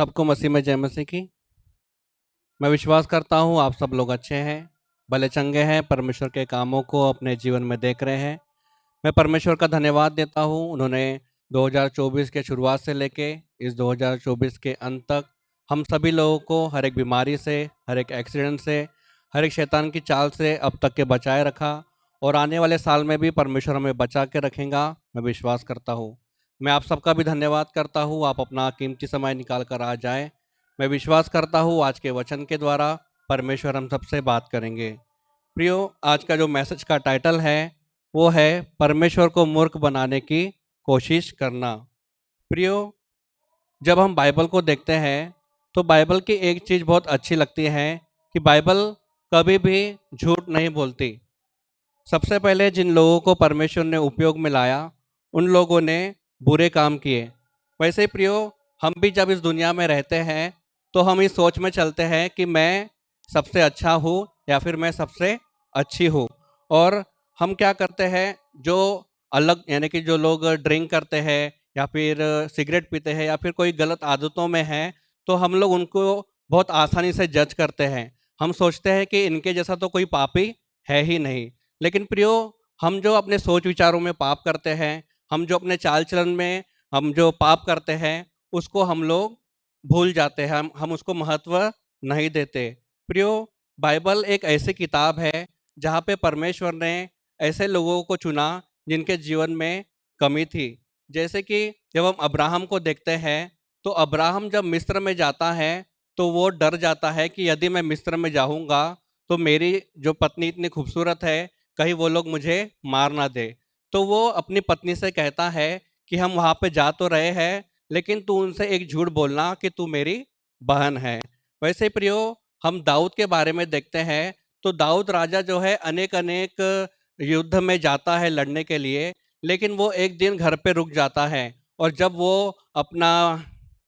सबको मसीह में जय मसीह की। मैं विश्वास करता हूँ आप सब लोग अच्छे हैं, भले चंगे हैं, परमेश्वर के कामों को अपने जीवन में देख रहे हैं। मैं परमेश्वर का धन्यवाद देता हूँ, उन्होंने 2024 के शुरुआत से लेके इस 2024 के अंत तक हम सभी लोगों को हर एक बीमारी से, हर एक एक्सीडेंट से, हर एक शैतान की चाल से अब तक के बचाए रखा और आने वाले साल में भी परमेश्वर हमें बचा के रखेगा। मैं विश्वास करता हूँ। मैं आप सबका भी धन्यवाद करता हूँ, आप अपना कीमती समय निकाल कर आ जाएं। मैं विश्वास करता हूँ आज के वचन के द्वारा परमेश्वर हम सबसे बात करेंगे। प्रियो, आज का जो मैसेज का टाइटल है वो है परमेश्वर को मूर्ख बनाने की कोशिश करना। प्रियो, जब हम बाइबल को देखते हैं तो बाइबल की एक चीज़ बहुत अच्छी लगती है कि बाइबल कभी भी झूठ नहीं बोलती। सबसे पहले जिन लोगों को परमेश्वर ने उपयोग में लाया उन लोगों ने बुरे काम किए। वैसे ही प्रियो, हम भी जब इस दुनिया में रहते हैं तो हम इस सोच में चलते हैं कि मैं सबसे अच्छा हूँ या फिर मैं सबसे अच्छी हूँ। और हम क्या करते हैं, जो अलग यानी कि जो लोग ड्रिंक करते हैं या फिर सिगरेट पीते हैं या फिर कोई गलत आदतों में हैं, तो हम लोग उनको बहुत आसानी से जज करते हैं। हम सोचते हैं कि इनके जैसा तो कोई पापी है ही नहीं। लेकिन प्रियो, हम जो अपने सोच विचारों में पाप करते हैं, हम जो अपने चाल चलन में हम जो पाप करते हैं, उसको हम लोग भूल जाते हैं, हम उसको महत्व नहीं देते। प्रियो, बाइबल एक ऐसी किताब है जहाँ पे परमेश्वर ने ऐसे लोगों को चुना जिनके जीवन में कमी थी। जैसे कि जब हम अब्राहम को देखते हैं तो अब्राहम जब मिस्र में जाता है तो वो डर जाता है कि यदि मैं मिस्र में जाऊँगा तो मेरी जो पत्नी इतनी खूबसूरत है, कहीं वो लोग मुझे मार ना दे। तो वो अपनी पत्नी से कहता है कि हम वहाँ पे जा तो रहे हैं, लेकिन तू उनसे एक झूठ बोलना कि तू मेरी बहन है। वैसे ही प्रियो, हम दाऊद के बारे में देखते हैं तो दाऊद राजा जो है अनेक अनेक युद्ध में जाता है लड़ने के लिए, लेकिन वो एक दिन घर पे रुक जाता है और जब वो अपना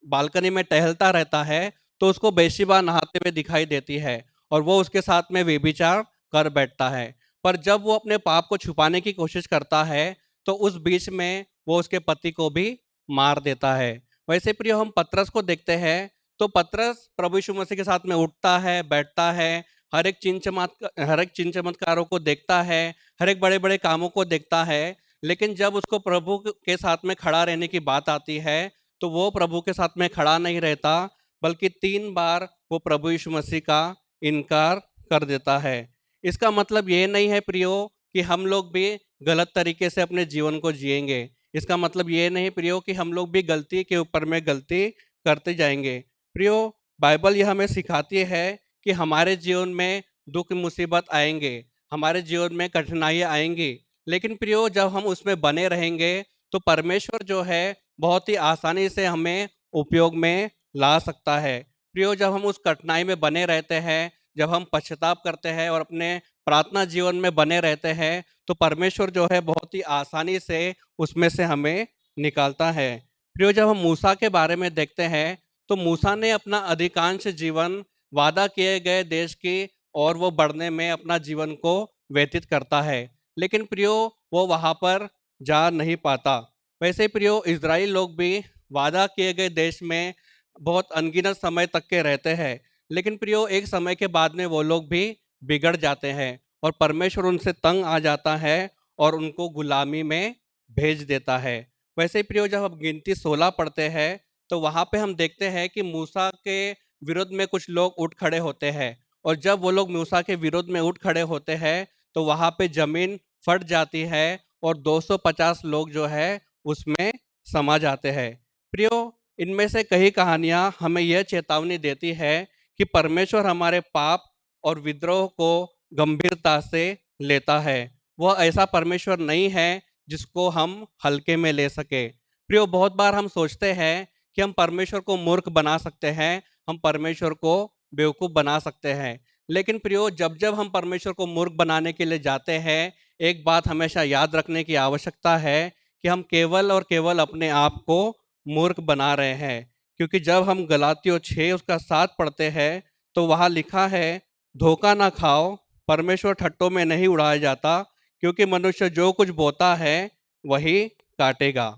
बालकनी में टहलता रहता है तो उसको बेशिबा नहाते हुए दिखाई देती है और वो उसके साथ में व्यभिचार कर बैठता है। पर जब वो अपने पाप को छुपाने की कोशिश करता है तो उस बीच में वो उसके पति को भी मार देता है। वैसे प्रिय, हम पतरस को देखते हैं तो पतरस प्रभु यीशु मसीह के साथ में उठता है, बैठता है, हर एक चिन्ह चमत्कारों को देखता है, हर एक बड़े बड़े कामों को देखता है। लेकिन जब उसको प्रभु के साथ में खड़ा रहने की बात आती है तो वो प्रभु के साथ में खड़ा नहीं रहता, बल्कि 3 बार वो प्रभु यीशु मसीह का इनकार कर देता है। इसका मतलब ये नहीं है प्रियो कि हम लोग भी गलत तरीके से अपने जीवन को जिएंगे। इसका मतलब ये नहीं प्रियो कि हम लोग भी गलती के ऊपर में गलती करते जाएंगे। प्रियो, बाइबल यह हमें सिखाती है कि हमारे जीवन में दुख मुसीबत आएंगे, हमारे जीवन में कठिनाइयाँ आएंगी, लेकिन प्रियो जब हम उसमें बने रहेंगे तो परमेश्वर जो है बहुत ही आसानी से हमें उपयोग में ला सकता है। प्रियो, जब हम उस कठिनाई में बने रहते हैं, जब हम पश्चाताप करते हैं और अपने प्रार्थना जीवन में बने रहते हैं, तो परमेश्वर जो है बहुत ही आसानी से उसमें से हमें निकालता है। प्रियो, जब हम मूसा के बारे में देखते हैं तो मूसा ने अपना अधिकांश जीवन वादा किए गए देश की और वो बढ़ने में अपना जीवन को व्यतीत करता है, लेकिन प्रियो वो वहाँ पर जा नहीं पाता। वैसे ही प्रियो, इजराइल लोग भी वादा किए गए देश में बहुत अनगिनत समय तक के रहते हैं, लेकिन प्रियो एक समय के बाद में वो लोग भी बिगड़ जाते हैं और परमेश्वर उनसे तंग आ जाता है और उनको गुलामी में भेज देता है। वैसे ही प्रियो, जब हम गिनती 16 पढ़ते हैं तो वहाँ पे हम देखते हैं कि मूसा के विरुद्ध में कुछ लोग उठ खड़े होते हैं और जब वो लोग मूसा के विरुद्ध में उठ खड़े होते हैं तो वहाँ पे जमीन फट जाती है और 250 लोग जो है उसमें समा जाते हैं। प्रियो, इनमें से कई कहानियां हमें यह चेतावनी देती है कि परमेश्वर हमारे पाप और विद्रोह को गंभीरता से लेता है। वह ऐसा परमेश्वर नहीं है जिसको हम हल्के में ले सके। प्रियो, बहुत बार हम सोचते हैं कि हम परमेश्वर को मूर्ख बना सकते हैं, हम परमेश्वर को बेवकूफ़ बना सकते हैं। लेकिन प्रियो, जब जब हम परमेश्वर को मूर्ख बनाने के लिए जाते हैं, एक बात हमेशा याद रखने की आवश्यकता है कि हम केवल और केवल अपने आप को मूर्ख बना रहे हैं। क्योंकि जब हम गलातियों 6 उसका 7 पढ़ते हैं तो वहाँ लिखा है, धोखा ना खाओ, परमेश्वर ठट्टों में नहीं उड़ाया जाता, क्योंकि मनुष्य जो कुछ बोता है वही काटेगा।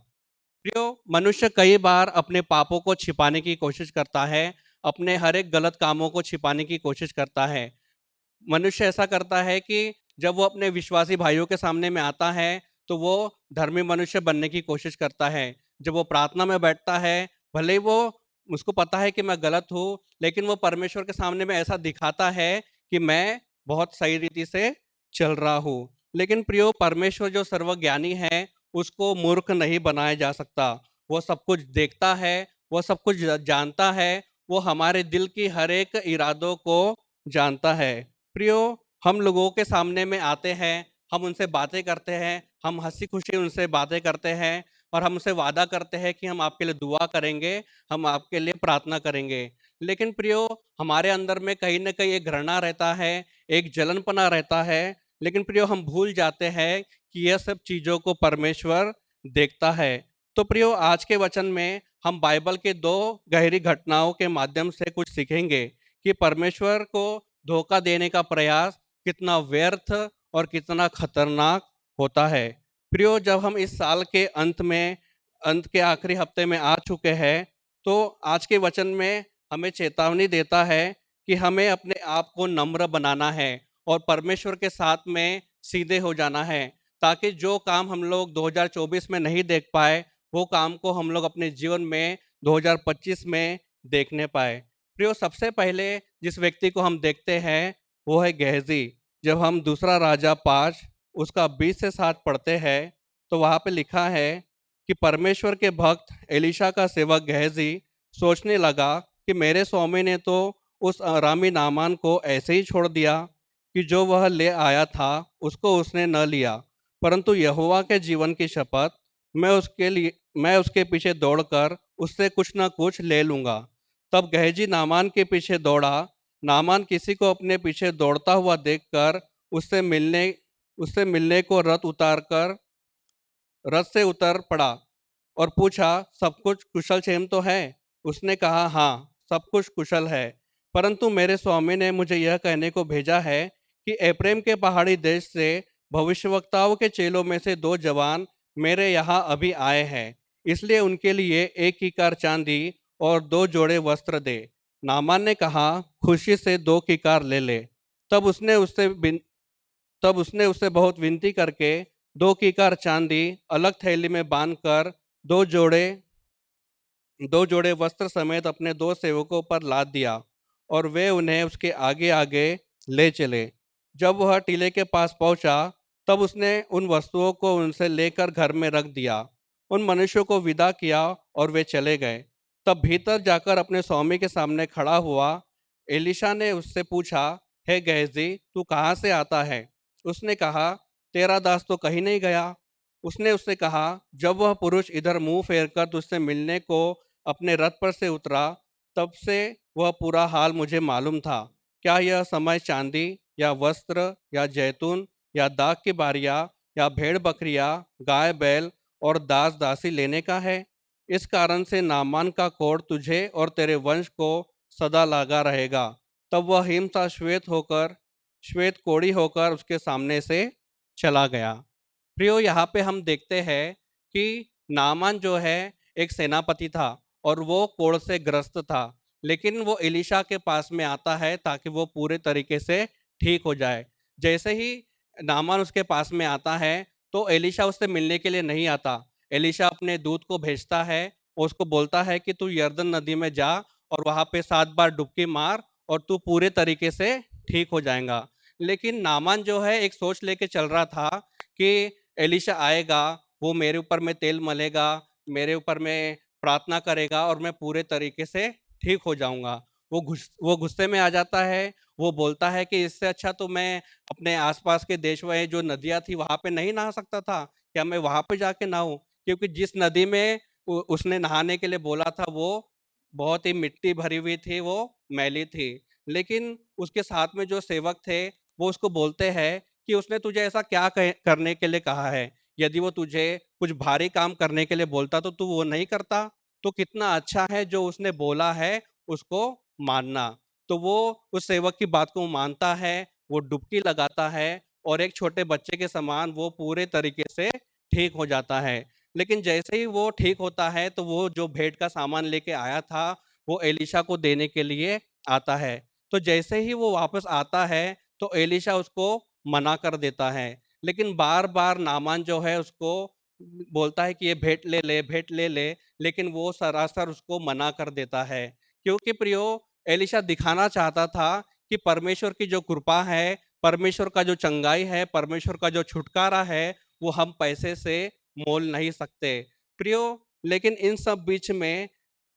प्रियो, मनुष्य कई बार अपने पापों को छिपाने की कोशिश करता है, अपने हर एक गलत कामों को छिपाने की कोशिश करता है। मनुष्य ऐसा करता है कि जब वो अपने विश्वासी भाइयों के सामने में आता है, तो वो धर्मी मनुष्य बनने की कोशिश करता है। जब वो प्रार्थना में बैठता है, भले ही वो उसको पता है कि मैं गलत हूँ, लेकिन वो परमेश्वर के सामने में ऐसा दिखाता है कि मैं बहुत सही रीति से चल रहा हूँ। लेकिन प्रियो, परमेश्वर जो सर्वज्ञानी है, उसको मूर्ख नहीं बनाया जा सकता। वो सब कुछ देखता है, वो सब कुछ जानता है, वो हमारे दिल की हर एक इरादों को जानता है। प्रियो, हम लोगों के सामने में आते हैं, हम उनसे बातें करते हैं, हम हँसी-खुशी उनसे बातें करते हैं और हम उनसे वादा करते हैं कि हम आपके लिए दुआ करेंगे, हम आपके लिए प्रार्थना करेंगे। लेकिन प्रियो, हमारे अंदर में कहीं न कहीं एक घृणा रहता है, एक जलनपना रहता है, लेकिन प्रियो हम भूल जाते हैं कि यह सब चीज़ों को परमेश्वर देखता है। तो प्रियो, आज के वचन में हम बाइबल के 2 गहरी घटनाओं के माध्यम से कुछ सीखेंगे कि परमेश्वर को धोखा देने का प्रयास कितना व्यर्थ और कितना खतरनाक होता है। प्रियो, जब हम इस साल के अंत के आखिरी हफ्ते में आ चुके हैं, तो आज के वचन में हमें चेतावनी देता है कि हमें अपने आप को नम्र बनाना है और परमेश्वर के साथ में सीधे हो जाना है, ताकि जो काम हम लोग 2024 में नहीं देख पाए, वो काम को हम लोग अपने जीवन में 2025 में देखने पाए। प्रियो, सबसे पहले जिस व्यक्ति को हम देखते हैं, वो है गेहजी। जब हम दूसरा राजा 5 उसका 20 से 7 पढ़ते हैं, तो वहाँ पे लिखा है कि परमेश्वर के भक्त एलीशा का सेवक गेहजी सोचने लगा कि मेरे स्वामी ने तो उस अरामी नामान को ऐसे ही छोड़ दिया कि जो वह ले आया था उसको उसने न लिया, परंतु यहोवा के जीवन की शपथ, मैं उसके पीछे दौड़कर उससे कुछ न कुछ ले लूँगा। तब गेहजी नामान के पीछे दौड़ा। नामान किसी को अपने पीछे दौड़ता हुआ देखकर उससे मिलने उससे मिलने को रथ से उतर पड़ा और पूछा, सब कुछ कुशल क्षेम तो है? उसने कहा, हाँ, सब कुछ कुशल है। परंतु मेरे स्वामी ने मुझे यह कहने को भेजा है कि एप्रैम के पहाड़ी देश से भविष्यवक्ताओं के चेलों में से 2 जवान मेरे यहाँ अभी आए हैं, इसलिए उनके लिए 1 किकार चांदी और 2 जोड़े वस्त्र दे। नामान ने कहा, खुशी से 2 किकार ले ले। तब उसने उससे बिन तब उसने उससे बहुत विनती करके 2 कीकार चांदी अलग थैली में बांधकर 2 जोड़े 2 जोड़े वस्त्र समेत अपने 2 सेवकों पर लाद दिया और वे उन्हें उसके आगे आगे ले चले। जब वह टीले के पास पहुंचा, तब उसने उन वस्तुओं को उनसे लेकर घर में रख दिया। उन मनुष्यों को विदा किया और वे चले गए। तब भीतर जाकर अपने स्वामी के सामने खड़ा हुआ एलीशा ने उससे पूछा, हे गेहजी, तू कहाँ से आता है? उसने कहा, तेरा दास तो कहीं नहीं गया। उसने उससे कहा, जब वह पुरुष इधर मुंह फेरकर तुझसे मिलने को अपने रथ पर से उतरा, तब से वह पूरा हाल मुझे मालूम था। क्या यह समय चांदी या वस्त्र या जैतून या दाख की बारियां या भेड़ बकरियां, गाय बैल और दास दासी लेने का है? इस कारण से नामान का कोढ़ तुझे और तेरे वंश को सदा लगा रहेगा। तब वह हिमसा श्वेत कोढ़ी होकर उसके सामने से चला गया। प्रियो, यहाँ पे हम देखते हैं कि नामान जो है एक सेनापति था और वो कोढ़ से ग्रस्त था, लेकिन वो एलीशा के पास में आता है ताकि वो पूरे तरीके से ठीक हो जाए। जैसे ही नामान उसके पास में आता है, तो एलीशा उससे मिलने के लिए नहीं आता। एलीशा अपने दूत को भेजता है और उसको बोलता है कि तू यरदन नदी में जा और वहाँ पे 7 बार डुबकी मार और तू पूरे तरीके से ठीक हो जाएगा। लेकिन नामान जो है एक सोच लेके चल रहा था कि एलीशा आएगा, वो मेरे ऊपर में तेल मलेगा, मेरे ऊपर में प्रार्थना करेगा और मैं पूरे तरीके से ठीक हो जाऊँगा। वो गुस्से में आ जाता है, वो बोलता है कि इससे अच्छा तो मैं अपने आस-पास के देश में जो नदियाँ थी वहाँ पे नहीं नहा सकता था? क्या मैं वहाँ पे जाके नहाऊँ? क्योंकि जिस नदी में उ उसने नहाने के लिए बोला था, वो बहुत ही मिट्टी भरी हुई थी, वो मैली थी। लेकिन उसके साथ में जो सेवक थे, वो उसको बोलते हैं कि उसने तुझे ऐसा क्या करने के लिए कहा है? यदि वो तुझे कुछ भारी काम करने के लिए बोलता तो तू वो नहीं करता? तो कितना अच्छा है जो उसने बोला है उसको मानना। तो वो उस सेवक की बात को मानता है, वो डुबकी लगाता है और एक छोटे बच्चे के समान वो पूरे तरीके से ठीक हो जाता है। लेकिन जैसे ही वो ठीक होता है, तो वो जो भेंट का सामान लेके आया था, वो एलीशा को देने के लिए आता है। तो जैसे ही वो वापस आता है, तो एलीशा उसको मना कर देता है। लेकिन बार-बार नामान जो है उसको बोलता है कि ये भेंट ले ले, भेंट ले ले, लेकिन वो सरासर उसको मना कर देता है। क्योंकि प्रियो एलीशा दिखाना चाहता था कि परमेश्वर की जो कृपा है, परमेश्वर का जो चंगाई है, परमेश्वर का जो छुटकारा है, वो हम पैसे से मोल नहीं सकते। प्रियो लेकिन इन सब बीच में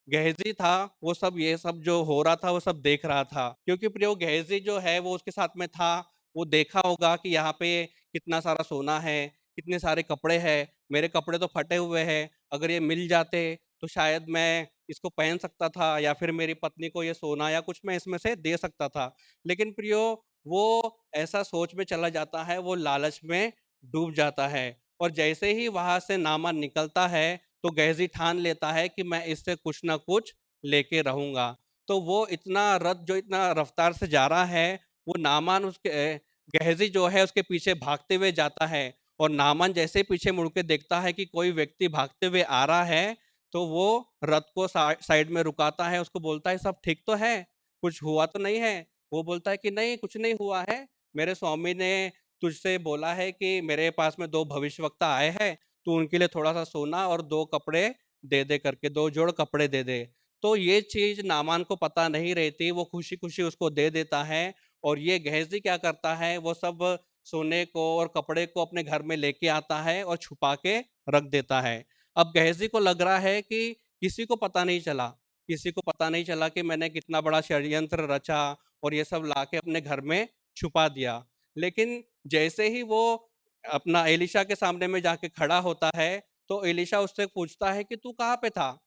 गेहजी था, वो सब ये सब जो हो रहा था, वो सब देख रहा था। क्योंकि प्रियो गेहजी जो है वो उसके साथ में था, वो देखा होगा कि यहाँ पे कितना सारा सोना है, कितने सारे कपड़े हैं, मेरे कपड़े तो फटे हुए हैं, अगर ये मिल जाते तो शायद मैं इसको पहन सकता था या फिर मेरी पत्नी को ये सोना या कुछ मैं इसमें से दे सकता था। लेकिन प्रियो वो ऐसा सोच में चला जाता है, वो लालच में डूब जाता है और जैसे ही वहाँ से नामान निकलता है, तो गेहजी ठान लेता है कि मैं इससे कुछ ना कुछ लेके रहूँगा। तो वो इतना रथ जो इतना रफ्तार से जा रहा है, वो नामान उसके गेहजी जो है उसके पीछे भागते हुए जाता है और नामान जैसे ही पीछे मुड़ के देखता है कि कोई व्यक्ति भागते हुए आ रहा है, तो वो रथ को साइड में रुकाता है, उसको बोलता है, "सब ठीक तो है? कुछ हुआ तो नहीं है?" वो बोलता है कि, "नहीं, कुछ नहीं हुआ है। मेरे स्वामी ने तुझसे बोला है कि मेरे पास में 2 भविष्यवक्ता आए हैं, तू उनके लिए थोड़ा-सा सोना और 2 कपड़े दे दे करके 2 जोड़ कपड़े दे दे। तो ये चीज़ नामान को पता नहीं रहती, वो खुशी-खुशी उसको दे देता है और ये गेहज़ी क्या करता है, वो सब सोने को और कपड़े को अपने घर में लेके आता है और छुपा के रख देता है। अब गेहज़ी को लग रहा है कि किसी को पता नहीं चला, किसी को पता नहीं चला कि मैंने कितना बड़ा षड्यंत्र रचा और ये सब लाके अपने घर में छुपा दिया। लेकिन जैसे ही वो अपना एलीशा के सामने में जाके खड़ा होता है, तो एलीशा उससे पूछता है कि तू कहाँ पे था?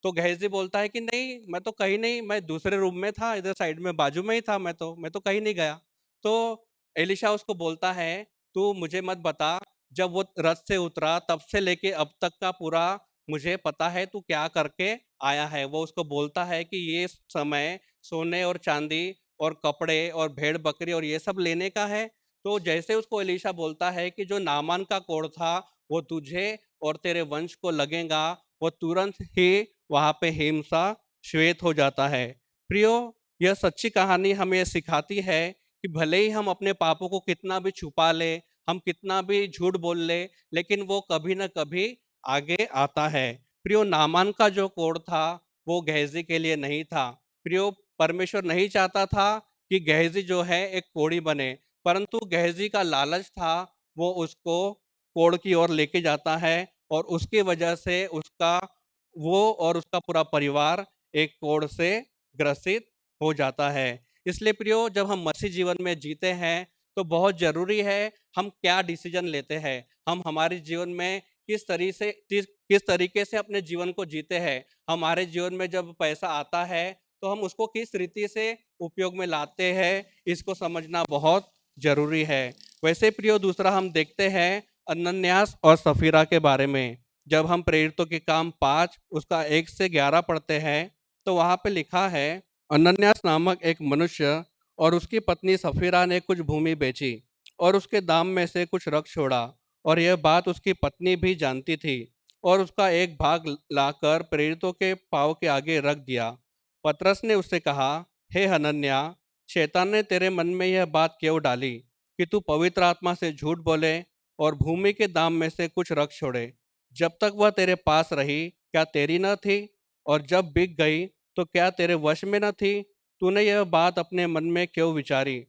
तो गेहज़ी बोलता है कि नहीं, मैं तो कहीं नहीं, मैं दूसरे रूम में था, इधर साइड में बाजू में ही था मैं तो कहीं नहीं गया। तो एलीशा उसको बोलता है, "तू मुझे मत बता, जब वो रथ से उतरा तब से लेके अब तक का पूरा मुझे पता है तू क्या करके आया है।" वो उसको बोलता है कि ये समय सोने और चाँदी और कपड़े और भेड़-बकरी और ये सब लेने का है। तो जैसे उसको एलीशा बोलता है कि जो नामान का कोढ़ था, वो तुझे और तेरे वंश को लगेगा, वो तुरंत ही वहाँ पे हिमसा श्वेत हो जाता है। प्रियो, यह सच्ची कहानी हमें ये सिखाती है कि भले ही हम अपने पापों को कितना भी छुपा लें, हम कितना भी झूठ बोल लें, लेकिन वो कभी न कभी आगे आता है। प्रियो, नामान का जो कोढ़ था, वो गेहज़ी के लिए नहीं था। प्रियो, परमेश्वर नहीं चाहता था कि गेहज़ी जो है एक कोढ़ी बने, परंतु गेहज़ी का लालच था, वो उसको कोढ़ की ओर लेके जाता है और उसकी वजह से उसका वो और उसका पूरा परिवार एक कोढ़ से ग्रसित हो जाता है। इसलिए प्रियो, जब हम मसीह जीवन में जीते हैं, तो बहुत ज़रूरी है हम क्या डिसीज़न लेते हैं। हम हमारे जीवन में किस तरीके से अपने जीवन को जीते हैं। हमारे जीवन में जब पैसा आता है, तो हम उसको किस रीति से उपयोग में लाते हैं, इसको समझना बहुत ज़रूरी है। वैसे प्रियो, दूसरा हम देखते हैं अनन्यास और सफीरा के बारे में। जब हम प्रेरितों के काम 5 उसका 1 से 11 पढ़ते हैं, तो वहाँ पे लिखा है, अनन्यास नामक एक मनुष्य और उसकी पत्नी सफीरा ने कुछ भूमि बेची और उसके दाम में से कुछ रख छोड़ा और यह बात उसकी पत्नी भी जानती थी और उसका एक भाग लाकर प्रेरितों के पाँव के आगे रख दिया। पतरस ने उससे कहा, हे हनन्या, शैतान ने तेरे मन में यह बात क्यों डाली कि तू पवित्र आत्मा से झूठ बोले और भूमि के दाम में से कुछ रख छोड़े? जब तक वह तेरे पास रही, क्या तेरी न थी? और जब बिक गई, तो क्या तेरे वश में न थी? तूने यह बात अपने मन में क्यों विचारी?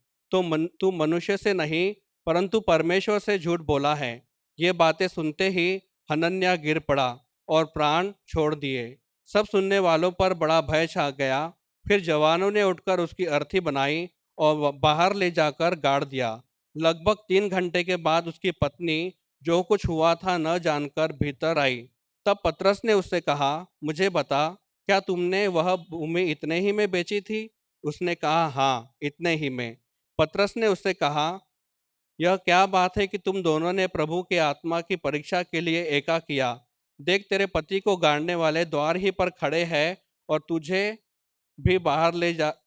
तू मनुष्य से नहीं, परंतु परमेश्वर से झूठ बोला है। ये बातें सुनते ही हनन्याह गिर पड़ा और प्राण छोड़ दिए। सब सुनने वालों पर बड़ा भय छा गया। फिर जवानों ने उठकर उसकी अर्थी बनाई और बाहर ले जाकर गाड़ दिया। लगभग 3 घंटे के बाद उसकी पत्नी जो कुछ हुआ था न जानकर भीतर आई। तब पतरस ने उससे कहा, मुझे बता, क्या तुमने वह भूमि इतने ही में बेची थी? उसने कहा, हाँ, इतने ही में। पतरस ने उससे कहा, यह क्या बात है कि तुम दोनों ने प्रभु के आत्मा की परीक्षा के लिए एका किया? देख, तेरे पति को गाड़ने वाले द्वार ही पर खड़े हैं और तुझे भी बाहर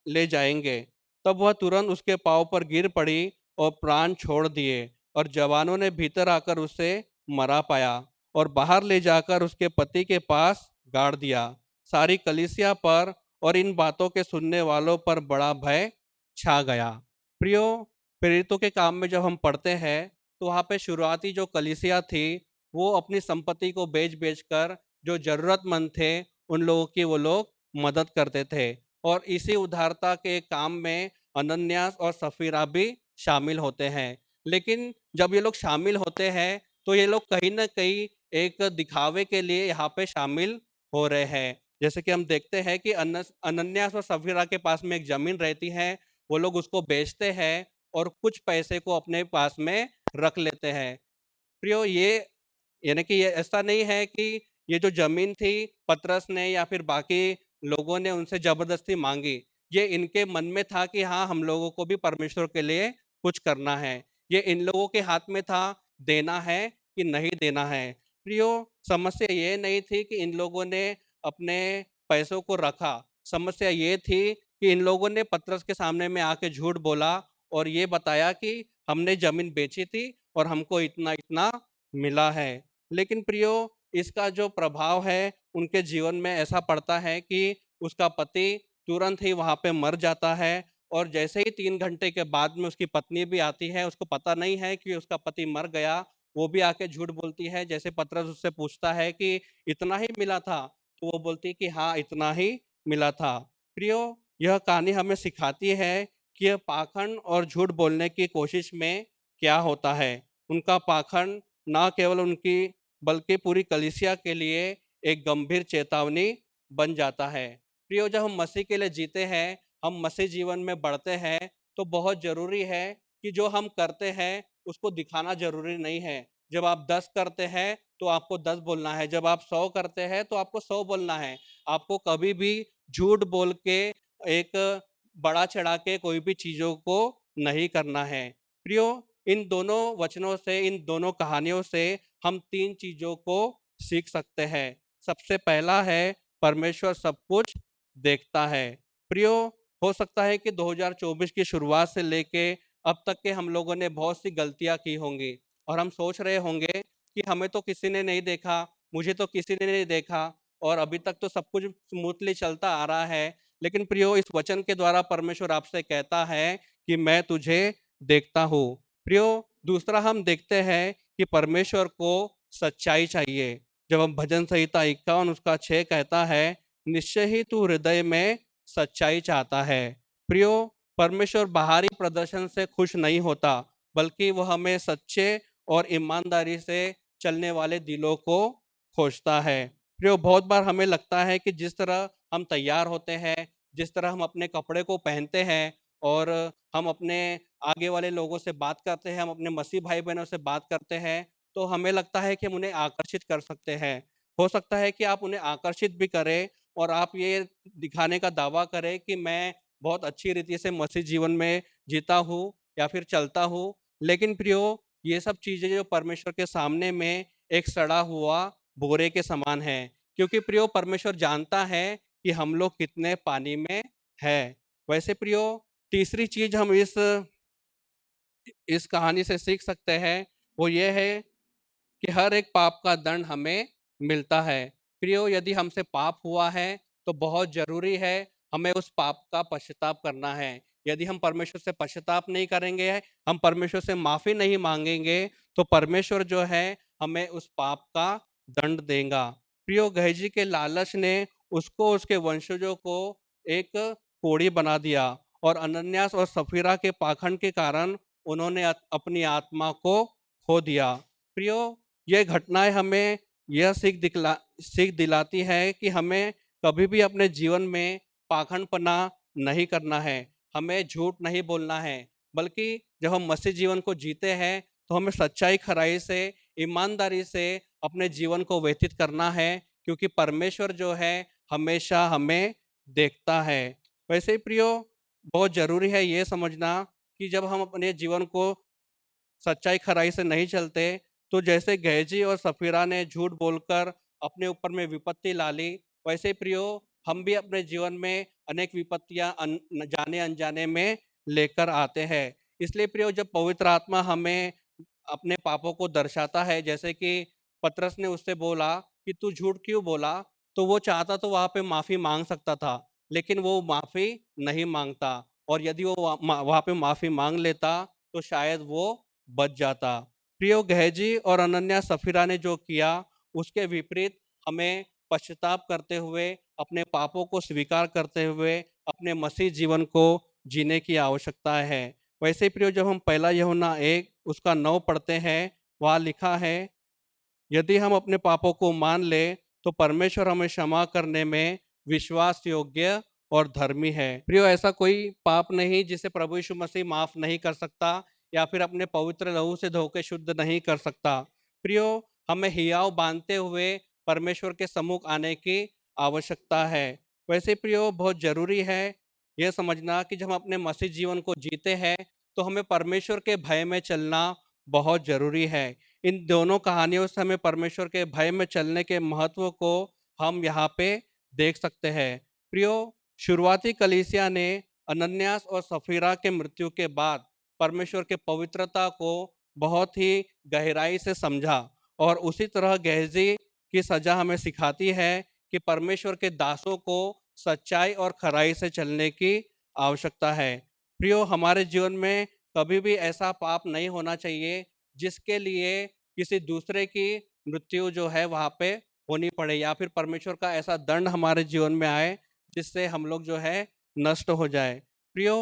ले जाएंगे। तब वह तुरंत उसके पाँव पर गिर पड़ी और प्राण छोड़ दिए और जवानों ने भीतर आकर उसे मरा पाया और बाहर ले जाकर उसके पति के पास गाड़ दिया। सारी कलीसिया पर और इन बातों के सुनने वालों पर बड़ा भय छा गया। प्रियो, प्रेरितों के काम में जब हम पढ़ते हैं तो वहाँ पे शुरुआती जो कलीसिया थी वो अपनी संपत्ति को बेच-बेच कर जो ज़रूरतमंद थे उन लोगों की वो लोग मदद करते थे और इसी उदारता के काम में अनन्यास और सफीरा भी शामिल होते हैं। लेकिन जब ये लोग शामिल होते हैं तो ये लोग कहीं न कहीं एक दिखावे के लिए यहाँ पे शामिल हो रहे हैं। जैसे कि हम देखते हैं कि अनन्यास और सफीरा के पास में एक ज़मीन रहती है, वो लोग उसको बेचते हैं और कुछ पैसे को अपने पास में रख लेते हैं। प्रियो, ये यानी कि ये ऐसा नहीं है कि ये जो ज़मीन थी पतरस ने या फिर बाकी लोगों ने उनसे ज़बरदस्ती माँगी। ये इनके मन में था कि हाँ, हम लोगों को भी परमेश्वर के लिए कुछ करना है। ये इन लोगों के हाथ में था, देना है कि नहीं देना है। प्रियो, समस्या ये नहीं थी कि इन लोगों ने अपने पैसों को रखा। समस्या ये थी कि इन लोगों ने पतरस के सामने में आके झूठ बोला और ये बताया कि हमने ज़मीन बेची थी और हमको इतना-इतना मिला है। लेकिन प्रियो, इसका जो प्रभाव है उनके जीवन में ऐसा पड़ता है कि उसका पति तुरंत ही वहाँ पे मर जाता है और जैसे ही 3 घंटे के बाद में उसकी पत्नी भी आती है, उसको पता नहीं है कि उसका पति मर गया, वो भी आके झूठ बोलती है। जैसे पतरस उससे पूछता है कि इतना ही मिला था? तो वो बोलती है कि हाँ, इतना ही मिला था। प्रियो, यह कहानी हमें सिखाती है कि यह पाखंड और झूठ बोलने की कोशिश में क्या होता है। उनका पाखंड ना केवल उनकी बल्कि पूरी कलीसिया के लिए एक गंभीर चेतावनी बन जाता है। प्रियो, जब हम मसीह के लिए जीते हैं, हम मसीह जीवन में बढ़ते हैं, तो बहुत ज़रूरी है कि जो हम करते हैं, उसको दिखाना ज़रूरी नहीं है। जब आप 10 करते हैं, तो आपको 10 बोलना है, जब आप 100 करते हैं, तो आपको 100 बोलना है। आपको कभी भी झूठ बोल के एक बढ़ा-चढ़ा के कोई भी चीज़ों को नहीं करना है। प्रियो, इन दोनों वचनों से, इन दोनों कहानियों से हम 3 चीज़ों को सीख सकते हैं। सबसे पहला है, परमेश्वर सब कुछ देखता है। प्रियो, हो सकता है कि 2024 की शुरुआत से लेके अब तक के हम लोगों ने बहुत सी गलतियाँ की होंगी और हम सोच रहे होंगे कि हमें तो किसी ने नहीं देखा, मुझे तो किसी ने नहीं देखा और अभी तक तो सब कुछ स्मूथली चलता आ रहा है। लेकिन प्रियो, इस वचन के द्वारा परमेश्वर आपसे कहता है कि मैं तुझे देखता हूँ। प्रियो, दूसरा हम देखते हैं कि परमेश्वर को सच्चाई चाहिए। जब हम भजन संहिता 51 उसका 6 कहता है, निश्चय ही तू हृदय में सच्चाई चाहता है। प्रियो, परमेश्वर बाहरी प्रदर्शन से खुश नहीं होता, बल्कि वह हमें सच्चे और ईमानदारी से चलने वाले दिलों को खोजता है। प्रियो, बहुत बार हमें लगता है कि जिस तरह हम तैयार होते हैं, जिस तरह हम अपने कपड़े को पहनते हैं और हम अपने आगे वाले लोगों से बात करते हैं, हम अपने मसीह भाई-बहनों से बात करते हैं, तो हमें लगता है कि हम उन्हें आकर्षित कर सकते हैं। हो सकता है कि आप उन्हें आकर्षित भी करें और आप ये दिखाने का दावा करें कि मैं बहुत अच्छी रीति से मसीह जीवन में जीता हूँ या फिर चलता हूँ। लेकिन प्रियो, ये सब चीज़ें जो परमेश्वर के सामने में एक सड़ा हुआ बोरे के समान है। क्योंकि प्रियो, परमेश्वर जानता है कि हम लोग कितने पानी में हैं। वैसे प्रियो, तीसरी चीज़ हम इस कहानी से सीख सकते हैं, वो ये है कि हर एक पाप का दंड हमें मिलता है। प्रियो, यदि हमसे पाप हुआ है, तो बहुत ज़रूरी है हमें उस पाप का पश्चाताप करना है। यदि हम परमेश्वर से पश्चाताप नहीं करेंगे, हम परमेश्वर से माफ़ी नहीं माँगेंगे, तो परमेश्वर जो है हमें उस पाप का दंड देगा। प्रियो, गेहजी के लालच ने उसको, उसके वंशजों को एक कोढ़ी बना दिया और अनन्यास और सफीरा के पाखंड के कारण उन्होंने अपनी आत्मा को खो दिया। प्रियो, ये घटनाएँ हमें यह सीख दिलाती है कि हमें कभी भी अपने जीवन में पाखंडपना नहीं करना है, हमें झूठ नहीं बोलना है, बल्कि जब हम मसीह जीवन को जीते हैं, तो हमें सच्चाई, खराई से, ईमानदारी से अपने जीवन को व्यतीत करना है, क्योंकि परमेश्वर जो है हमेशा हमें देखता है। वैसे ही प्रियो, बहुत ज़रूरी है ये समझना कि जब हम अपने जीवन को सच्चाई खराई से नहीं चलते, तो जैसे गेहजी और सफीरा ने झूठ बोलकर अपने ऊपर में विपत्ति ला ली, वैसे ही प्रियो, हम भी अपने जीवन में अनेक विपत्तियां जाने अनजाने में लेकर आते हैं। इसलिए प्रियो, जब पवित्र आत्मा हमें अपने पापों को दर्शाता है, जैसे कि पतरस ने उससे बोला कि तू झूठ क्यों बोला, तो वो चाहता तो वहाँ पे माफ़ी मांग सकता था, लेकिन वो माफ़ी नहीं मांगता, और यदि वो वहाँ पे माफ़ी मांग लेता तो शायद वो बच जाता। प्रियो, गेहजी और अनन्या सफीरा ने जो किया उसके विपरीत हमें पश्चाताप करते हुए, अपने पापों को स्वीकार करते हुए अपने मसीह जीवन को जीने की आवश्यकता है। वैसे ही प्रियो, जब हम पहला यूहन्ना 1 उसका 9 पढ़ते हैं, वहाँ लिखा है, यदि हम अपने पापों को मान लें तो परमेश्वर हमें क्षमा करने में विश्वास योग्य और धर्मी है। प्रियो, ऐसा कोई पाप नहीं जिसे प्रभु यीशु मसीह माफ नहीं कर सकता या फिर अपने पवित्र लहू से धो के शुद्ध नहीं कर सकता। प्रियो, हमें हियाव बांधते हुए परमेश्वर के सम्मुख आने की आवश्यकता है। वैसे प्रियो, बहुत जरूरी है यह समझना कि जब हम अपने मसीह जीवन को जीते हैं तो हमें परमेश्वर के भय में चलना बहुत जरूरी है। इन दोनों कहानियों से हमें परमेश्वर के भय में चलने के महत्व को हम यहाँ पे देख सकते हैं। प्रियो, शुरुआती कलीसिया ने अनन्यास और सफीरा के मृत्यु के बाद परमेश्वर के पवित्रता को बहुत ही गहराई से समझा, और उसी तरह गेहजी की सजा हमें सिखाती है कि परमेश्वर के दासों को सच्चाई और खराई से चलने की आवश्यकता है। प्रियो, हमारे जीवन में कभी भी ऐसा पाप नहीं होना चाहिए जिसके लिए किसी दूसरे की मृत्यु जो है वहाँ पे होनी पड़े, या फिर परमेश्वर का ऐसा दंड हमारे जीवन में आए जिससे हम लोग जो है नष्ट हो जाए। प्रियो,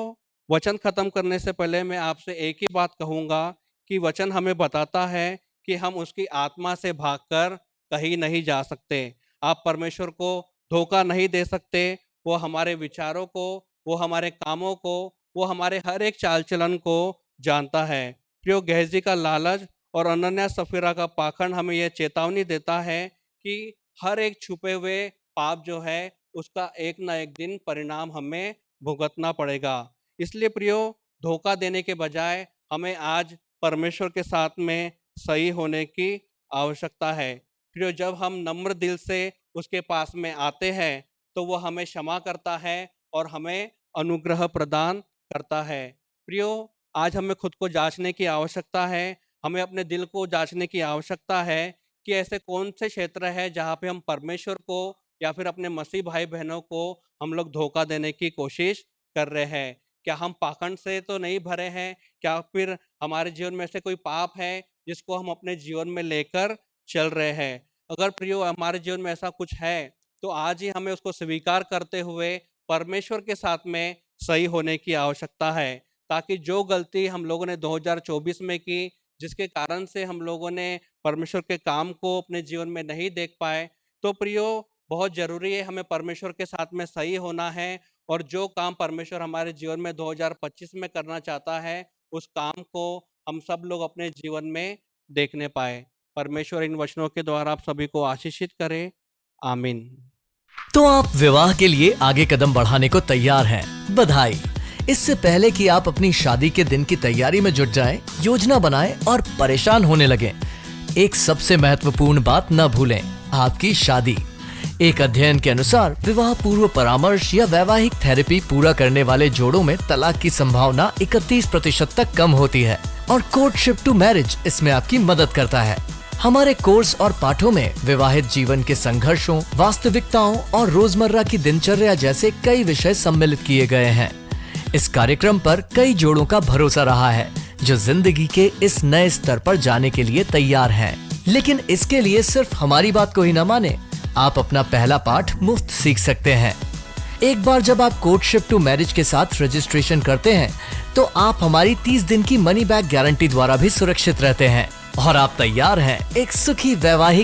वचन खत्म करने से पहले मैं आपसे एक ही बात कहूँगा कि वचन हमें बताता है कि हम उसकी आत्मा से भागकर कहीं नहीं जा सकते। आप परमेश्वर को धोखा नहीं दे सकते। वो हमारे विचारों को, वो हमारे कामों को, वो हमारे हर एक चाल चलन को जानता है। प्रियो, गेहजी का लालच और अनन्या सफीरा का पाखंड हमें यह चेतावनी देता है कि हर एक छुपे हुए पाप जो है उसका एक ना एक दिन परिणाम हमें भुगतना पड़ेगा। इसलिए प्रियो, धोखा देने के बजाय हमें आज परमेश्वर के साथ में सही होने की आवश्यकता है। प्रियो, जब हम नम्र दिल से उसके पास में आते हैं तो वो हमें क्षमा करता है और हमें अनुग्रह प्रदान करता है। प्रियो, आज हमें खुद को जांचने की आवश्यकता है। हमें अपने दिल को जांचने की आवश्यकता है कि ऐसे कौन से क्षेत्र है जहाँ पे हम परमेश्वर को या फिर अपने मसीह भाई बहनों को हम लोग धोखा देने की कोशिश कर रहे हैं। क्या हम पाखंड से तो नहीं भरे हैं? क्या फिर हमारे जीवन में ऐसे कोई पाप है जिसको हम अपने जीवन में लेकर चल रहे हैं? अगर प्रियो हमारे जीवन में ऐसा कुछ है तो आज ही हमें उसको स्वीकार करते हुए परमेश्वर के साथ में सही होने की आवश्यकता है, ताकि जो गलती हम लोगों ने 2024 में की, जिसके कारण से हम लोगों ने परमेश्वर के काम को अपने जीवन में नहीं देख पाए, तो प्रियो, बहुत ज़रूरी है हमें परमेश्वर के साथ में सही होना है, और जो काम परमेश्वर हमारे जीवन में 2025 में करना चाहता है उस काम को हम सब लोग अपने जीवन में देखने पाए। परमेश्वर इन वचनों के द्वारा आप सभी को आशीषित करे। आमीन। तो आप विवाह के लिए आगे कदम बढ़ाने को तैयार हैं। बधाई। इससे पहले कि आप अपनी शादी के दिन की तैयारी में जुट जाएं, योजना बनाएं और परेशान होने लगें, एक सबसे महत्वपूर्ण बात न भूलें, आपकी शादी। एक अध्ययन के अनुसार विवाह पूर्व परामर्श या वैवाहिक थेरेपी पूरा करने वाले जोड़ों में तलाक की संभावना 31% तक कम होती है, और कोर्टशिप टू मैरिज इसमें आपकी मदद करता है। हमारे कोर्स और पाठों में विवाहित जीवन के संघर्षों, वास्तविकताओं और रोजमर्रा की दिनचर्या जैसे कई विषय सम्मिलित किए गए हैं। इस कार्यक्रम पर कई जोड़ों का भरोसा रहा है जो जिंदगी के इस नए स्तर पर जाने के लिए तैयार हैं। लेकिन इसके लिए सिर्फ हमारी बात को ही न माने, आप अपना पहला पाठ मुफ्त सीख सकते हैं। एक बार जब आप कोर्टशिप टू मैरिज के साथ रजिस्ट्रेशन करते हैं तो आप हमारी 30 दिन की मनी बैक गारंटी द्वारा भी सुरक्षित रहते हैं, और आप तैयार हैं एक सुखी वैवाहिक